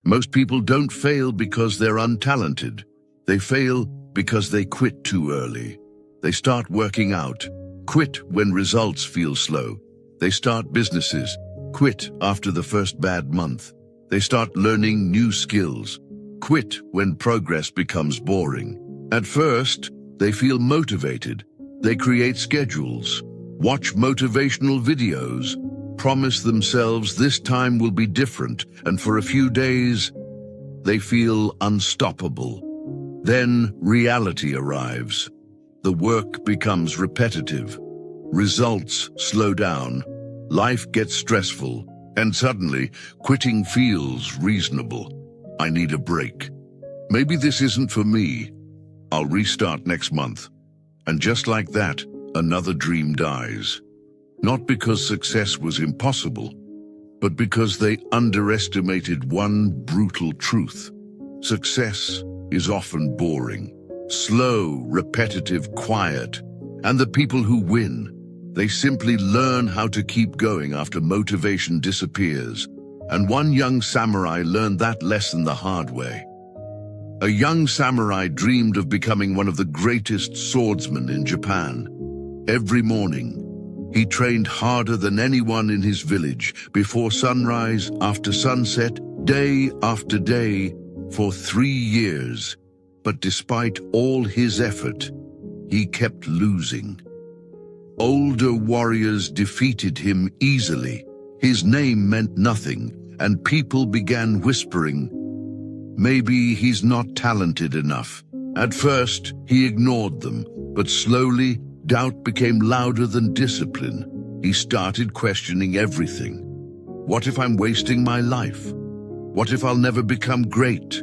Most people don't fail because they're untalented. They fail because they quit too early. They start working out, quit when results feel slow. They start businesses, quit after the first bad month. They start learning new skills, quit when progress becomes boring. At first, they feel motivated. They create schedules, watch motivational videos, promise themselves this time will be different, and for a few days, they feel unstoppable. Then reality arrives. The work becomes repetitive. Results slow down. Life gets stressful, and suddenly, quitting feels reasonable. I need a break. Maybe this isn't for me. I'll restart next month. And just like that, another dream dies. Not because success was impossible, but because they underestimated one brutal truth. Success is often boring, slow, repetitive, quiet. And the people who win, they simply learn how to keep going after motivation disappears. And one young samurai learned that lesson the hard way. A young samurai dreamed of becoming one of the greatest swordsmen in Japan. Every morning, he trained harder than anyone in his village, before sunrise, after sunset, day after day, for 3 years. But despite all his effort, he kept losing. Older warriors defeated him easily. His name meant nothing, and people began whispering, maybe he's not talented enough. At first, he ignored them, but slowly, doubt became louder than discipline. He started questioning everything. What if I'm wasting my life? What if I'll never become great?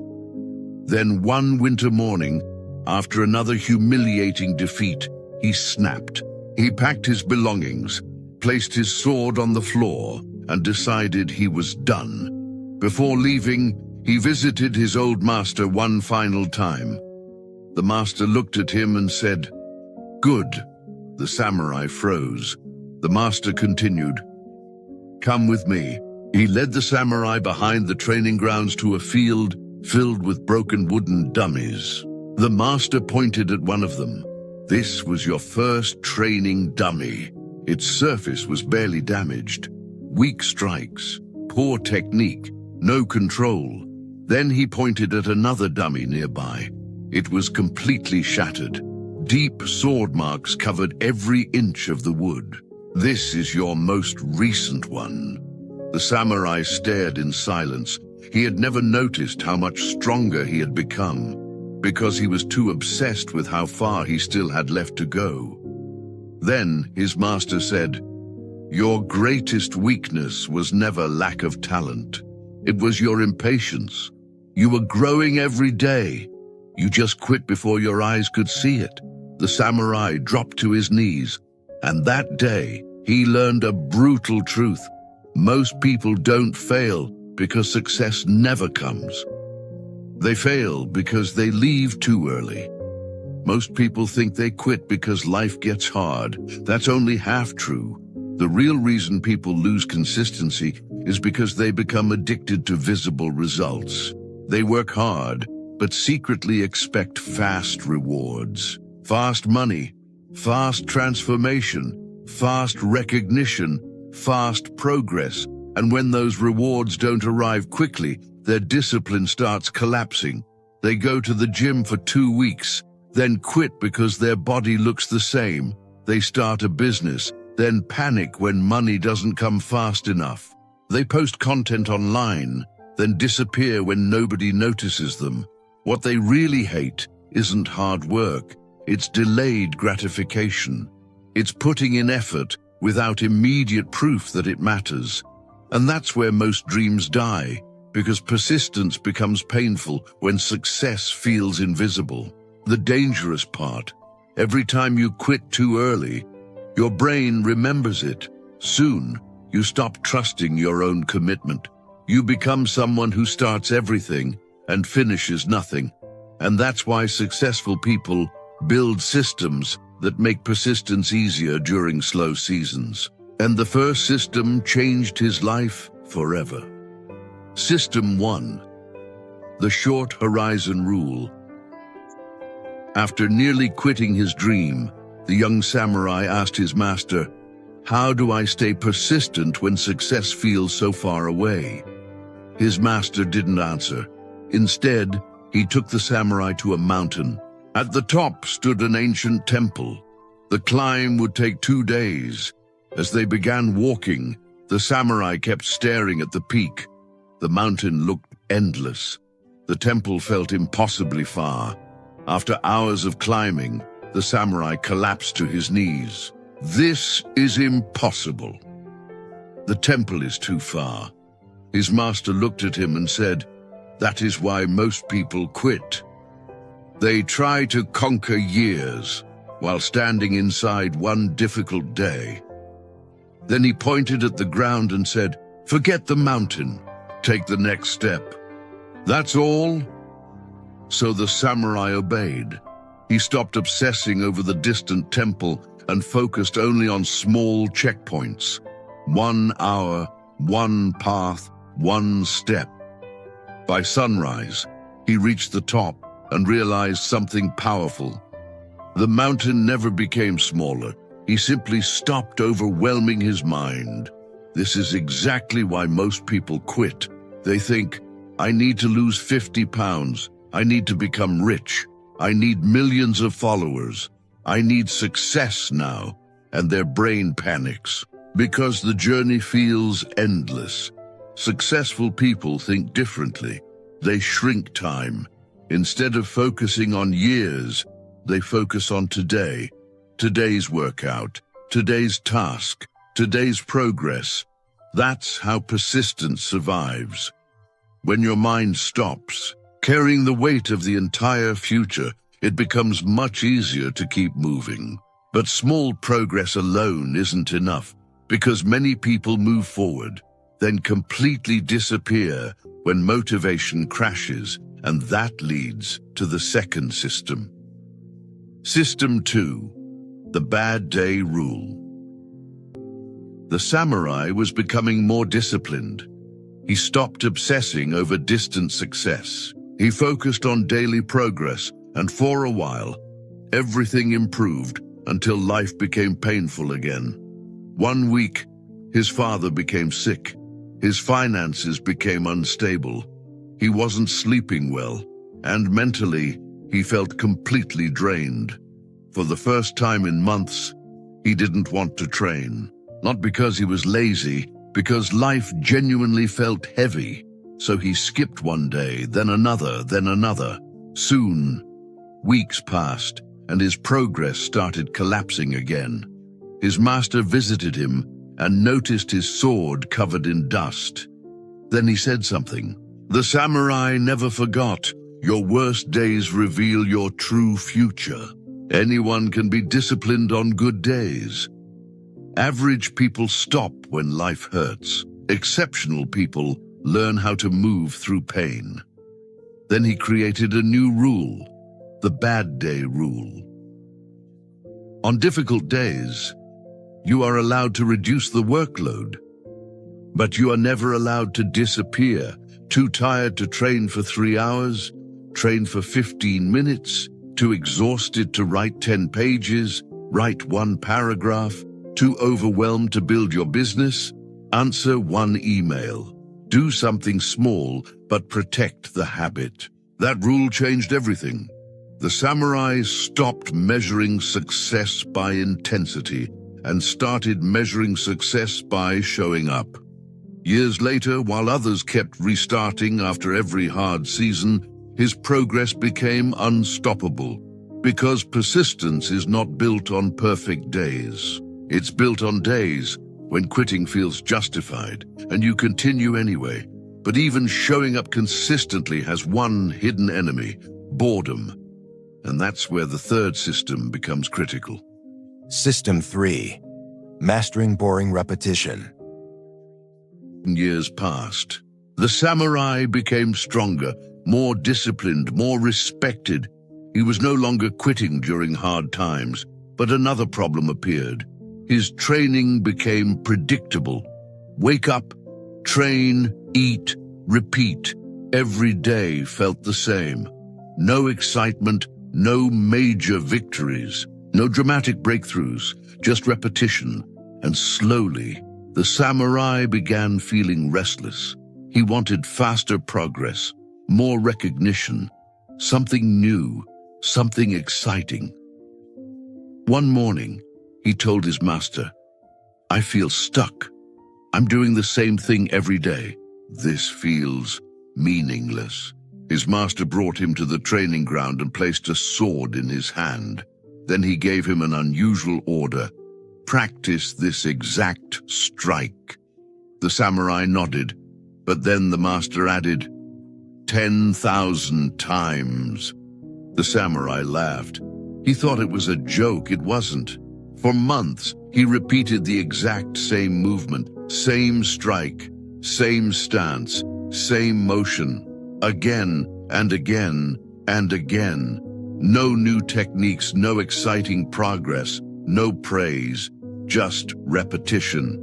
Then one winter morning, after another humiliating defeat, he snapped. He packed his belongings, placed his sword on the floor, and decided he was done. Before leaving, he visited his old master one final time. The master looked at him and said, "Good." The samurai froze. The master continued, "Come with me." He led the samurai behind the training grounds to a field filled with broken wooden dummies. The master pointed at one of them. This was your first training dummy. Its surface was barely damaged. Weak strikes, poor technique, no control. Then he pointed at another dummy nearby. It was completely shattered. Deep sword marks covered every inch of the wood. This is your most recent one. The samurai stared in silence. He had never noticed how much stronger he had become, because he was too obsessed with how far he still had left to go. Then his master said, "Your greatest weakness was never lack of talent. It was your impatience. You were growing every day. You just quit before your eyes could see it." The samurai dropped to his knees, and that day he learned a brutal truth. Most people don't fail because success never comes. They fail because they leave too early. Most people think they quit because life gets hard. That's only half true. The real reason people lose consistency is because they become addicted to visible results. They work hard, but secretly expect fast rewards. Fast money, fast transformation, fast recognition, fast progress. And when those rewards don't arrive quickly, their discipline starts collapsing. They go to the gym for 2 weeks, then quit because their body looks the same. They start a business, then panic when money doesn't come fast enough. They post content online, then disappear when nobody notices them. What they really hate isn't hard work. It's delayed gratification. It's putting in effort without immediate proof that it matters. And that's where most dreams die, because persistence becomes painful when success feels invisible. The dangerous part, every time you quit too early, your brain remembers it. Soon, you stop trusting your own commitment. You become someone who starts everything and finishes nothing. And that's why successful people build systems that make persistence easier during slow seasons. And the first system changed his life forever. System 1. the short horizon rule. After nearly quitting his dream, the young samurai asked his master, "How do I stay persistent when success feels so far away?" His master didn't answer. Instead, he took the samurai to a mountain. At the top stood an ancient temple. The climb would take 2 days. As they began walking, the samurai kept staring at the peak. The mountain looked endless. The temple felt impossibly far. After hours of climbing, the samurai collapsed to his knees. "This is impossible. The temple is too far." His master looked at him and said, "That is why most people quit. They try to conquer years while standing inside one difficult day." Then he pointed at the ground and said, "Forget the mountain. Take the next step." "That's all?" So the samurai obeyed. He stopped obsessing over the distant temple and focused only on small checkpoints. 1 hour, 1 path, 1 step. By sunrise, he reached the top and realized something powerful. The mountain never became smaller. He simply stopped overwhelming his mind. This is exactly why most people quit. They think, "I need to lose 50 pounds. I need to become rich. I need millions of followers. I need success now." And their brain panics because the journey feels endless. Successful people think differently. They shrink time. Instead of focusing on years, they focus on today. Today's workout, today's task, today's progress. That's how persistence survives. When your mind stops, carrying the weight of the entire future, it becomes much easier to keep moving. But small progress alone isn't enough, because many people move forward, then completely disappear when motivation crashes, and that leads to the second system. System 2, the bad day rule. The samurai was becoming more disciplined. He stopped obsessing over distant success. He focused on daily progress, and for a while, everything improved until life became painful again. One week, his father became sick. His finances became unstable. He wasn't sleeping well, and mentally, he felt completely drained. For the first time in months, he didn't want to train. Not because he was lazy, because life genuinely felt heavy. So he skipped one day, then another, then another. Soon, weeks passed, and his progress started collapsing again. His master visited him and noticed his sword covered in dust. Then he said something. "The samurai never forgot. Your worst days reveal your true future. Anyone can be disciplined on good days. Average people stop when life hurts. Exceptional people learn how to move through pain." Then he created a new rule, the bad day rule. On difficult days, you are allowed to reduce the workload, but you are never allowed to disappear. Too tired to train for 3 hours? Train for 15 minutes? Too exhausted to write 10 pages? Write 1 paragraph? Too overwhelmed to build your business? Answer 1 email. Do something small, but protect the habit. That rule changed everything. The samurai stopped measuring success by intensity and started measuring success by showing up. Years later, while others kept restarting after every hard season, his progress became unstoppable. Because persistence is not built on perfect days. It's built on days when quitting feels justified and you continue anyway. But even showing up consistently has one hidden enemy: boredom. And that's where the third system becomes critical. System 3. Mastering boring repetition. Years passed. The samurai became stronger, more disciplined, more respected. He was no longer quitting during hard times, but another problem appeared. His training became predictable. Wake up, train, eat, repeat. Every day felt the same. No excitement, no major victories, no dramatic breakthroughs, just repetition. And slowly, the samurai began feeling restless. He wanted faster progress, more recognition, something new, something exciting. One morning, he told his master, "I feel stuck. I'm doing the same thing every day. This feels meaningless." His master brought him to the training ground and placed a sword in his hand. Then he gave him an unusual order: "Practice this exact strike." The samurai nodded, but then the master added, 10,000 times. The samurai laughed. He thought it was a joke. It wasn't. For months, he repeated the exact same movement, same strike, same stance, same motion, again and again and again. No new techniques, no exciting progress, no praise, just repetition.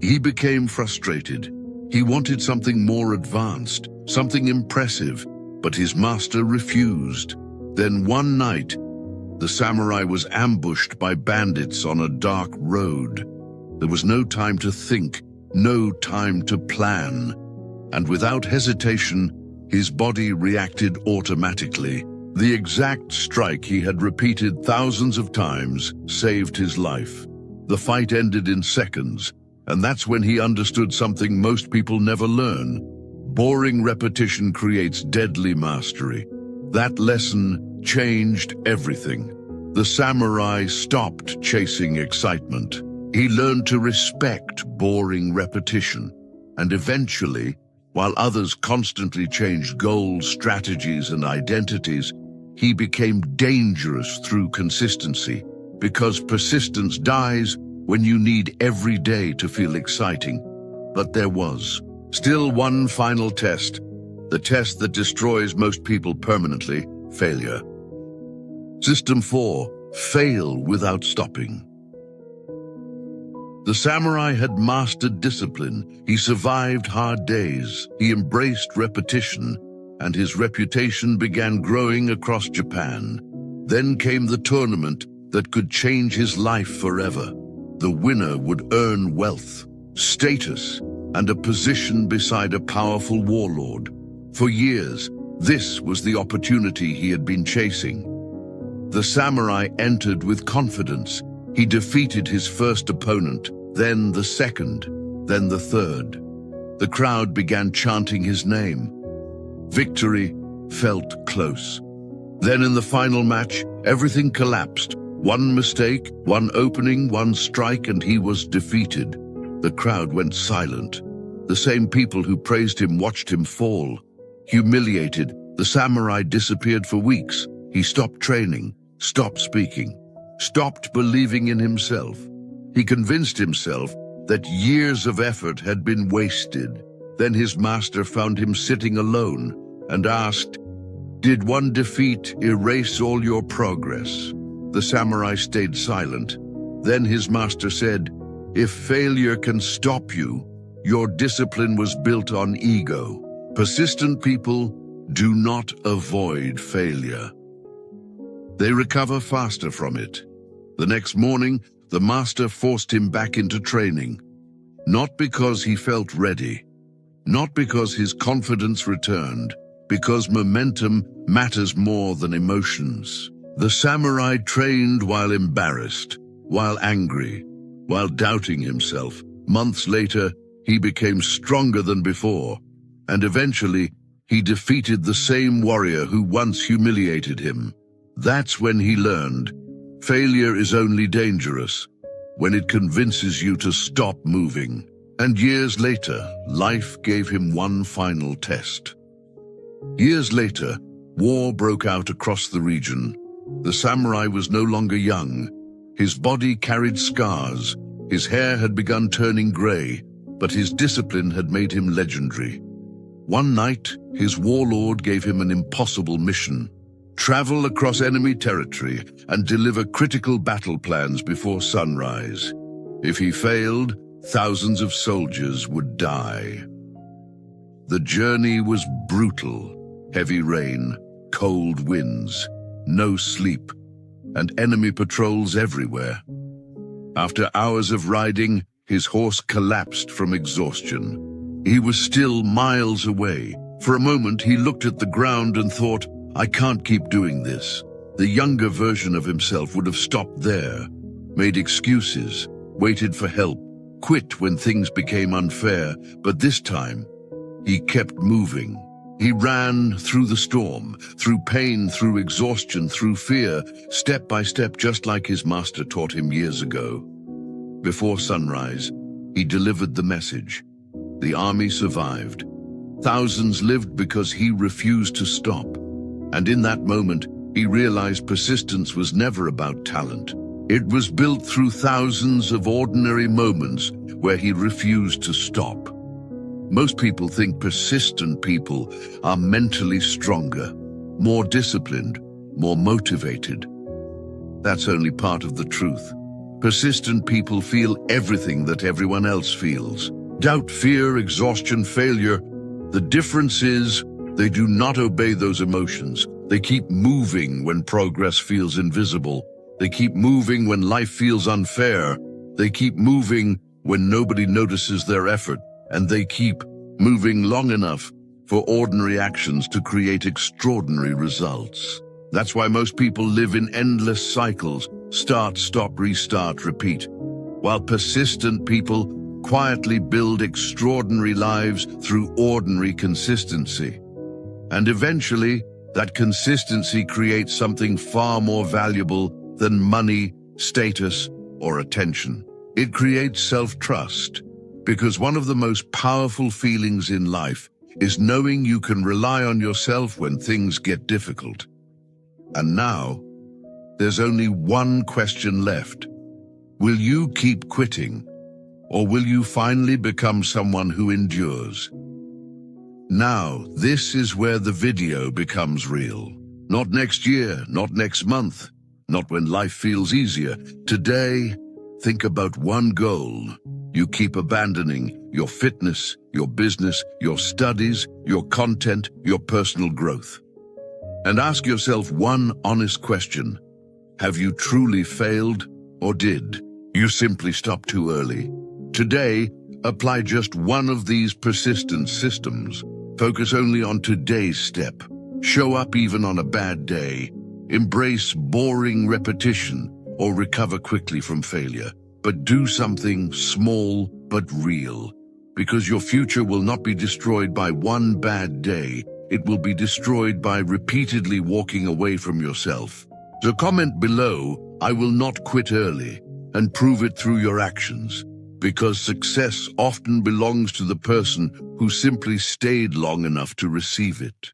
He became frustrated. He wanted something more advanced, something impressive, but his master refused. Then one night, the samurai was ambushed by bandits on a dark road. There was no time to think, no time to plan. And without hesitation, his body reacted automatically. The exact strike he had repeated thousands of times saved his life. The fight ended in seconds, and that's when he understood something most people never learn. Boring repetition creates deadly mastery. That lesson changed everything. The samurai stopped chasing excitement. He learned to respect boring repetition. And eventually, while others constantly changed goals, strategies, and identities, he became dangerous through consistency. Because persistence dies when you need every day to feel exciting. But there was still one final test, the test that destroys most people permanently: failure. System 4, fail without stopping. The samurai had mastered discipline. He survived hard days. He embraced repetition, and his reputation began growing across Japan. Then came the tournament that could change his life forever. The winner would earn wealth, status, and a position beside a powerful warlord. For years, this was the opportunity he had been chasing. The samurai entered with confidence. He defeated his first opponent, then the second, then the third. The crowd began chanting his name. Victory felt close. Then in the final match, everything collapsed. One mistake, one opening, one strike, and he was defeated. The crowd went silent. The same people who praised him watched him fall. Humiliated, the samurai disappeared for weeks. He stopped training, stopped speaking, stopped believing in himself. He convinced himself that years of effort had been wasted. Then his master found him sitting alone and asked, "Did one defeat erase all your progress?" The samurai stayed silent. Then his master said, "If failure can stop you, your discipline was built on ego. Persistent people do not avoid failure. They recover faster from it." The next morning, the master forced him back into training. Not because he felt ready, not because his confidence returned, because momentum matters more than emotions. The samurai trained while embarrassed, while angry, while doubting himself. Months later, he became stronger than before, and eventually, he defeated the same warrior who once humiliated him. That's when he learned, failure is only dangerous when it convinces you to stop moving. And years later, life gave him one final test. Years later, war broke out across the region. The samurai was no longer young. His body carried scars. His hair had begun turning gray, but his discipline had made him legendary. One night, his warlord gave him an impossible mission: travel across enemy territory and deliver critical battle plans before sunrise. If he failed, thousands of soldiers would die. The journey was brutal. Heavy rain, cold winds, no sleep, and enemy patrols everywhere. After hours of riding, his horse collapsed from exhaustion. He was still miles away. For a moment, he looked at the ground and thought, "I can't keep doing this." The younger version of himself would have stopped there, made excuses, waited for help, quit when things became unfair, but this time, he kept moving. He ran through the storm, through pain, through exhaustion, through fear, step by step, just like his master taught him years ago. Before sunrise, he delivered the message. The army survived. Thousands lived because he refused to stop. And in that moment, he realized persistence was never about talent. It was built through thousands of ordinary moments where he refused to stop. Most people think persistent people are mentally stronger, more disciplined, more motivated. That's only part of the truth. Persistent people feel everything that everyone else feels. Doubt, fear, exhaustion, failure. The difference is they do not obey those emotions. They keep moving when progress feels invisible. They keep moving when life feels unfair. They keep moving when nobody notices their effort. And they keep moving long enough for ordinary actions to create extraordinary results. That's why most people live in endless cycles: start, stop, restart, repeat. While persistent people quietly build extraordinary lives through ordinary consistency. And eventually, that consistency creates something far more valuable than money, status, or attention. It creates self-trust. Because one of the most powerful feelings in life is knowing you can rely on yourself when things get difficult. And now, there's only one question left. Will you keep quitting, or will you finally become someone who endures? Now, this is where the video becomes real. Not next year, not next month, not when life feels easier. Today, think about one goal you keep abandoning: your fitness, your business, your studies, your content, your personal growth. And ask yourself one honest question. Have you truly failed, or did you simply stop too early? Today, apply just one of these persistence systems. Focus only on today's step. Show up even on a bad day. Embrace boring repetition or recover quickly from failure. But do something small but real, because your future will not be destroyed by one bad day. It will be destroyed by repeatedly walking away from yourself. So comment below, "I will not quit early," and prove it through your actions, because success often belongs to the person who simply stayed long enough to receive it.